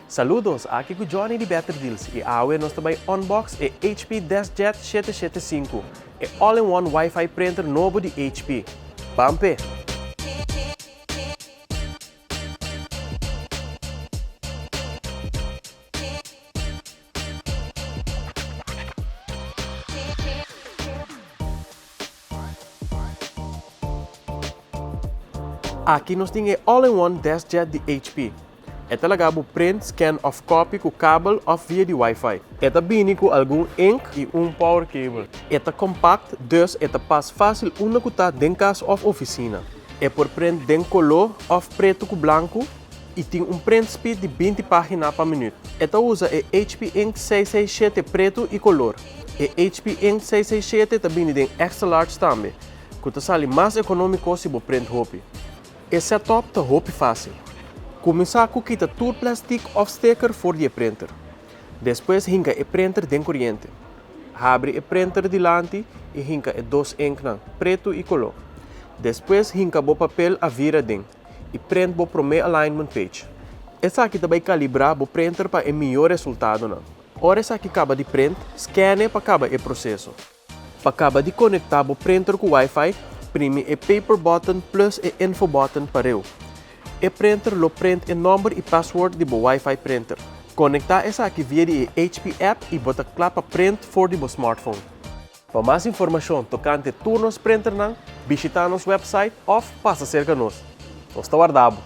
Saludos, aqui com Johnny de Better Deals e hoje nós também unbox o HP Deskjet 775, o all-in-one Wi-Fi printer novo de HP. Pampe! Aqui nós temos o all-in-one Deskjet de HP. Esta lagabo print, scan of copy com cabo ou via de Wi-Fi. Esta vem com algum ink e power cable. Esta compact, dus esta passa fácil uma cuta dentro casa ou oficina. É por print dentro color ou preto com branco e tem print speed de 20 páginas por minuto. Esta usa o HP Ink 667 preto e color. O HP Ink 667 também tem extra large também, que sai mais econômico se você print roupa. E setup está roupa fácil. Começar com quitar todo plástico ou sticker for de printer. Depois hinca o printer dentro corrente. Abre o printer delante e hinca dois ink preto e color. Depois hinca o papel a vira dentro e print o primeiro alignment page. Essa aqui também calibrar o printer para o melhor resultado. Ora essa aqui acaba de print, scanne para acabar o processo. Para acabar de conectar o printer com Wi-Fi, prime o paper button plus o info button para eu. O printer lo print o número e password de Wi-Fi printer. Conectar essa aqui via de HP app e bota clapa print for de smartphone. Para mais informação tocante turnos printer, visita nosso website ou passa cerca nos. Nós está guardado.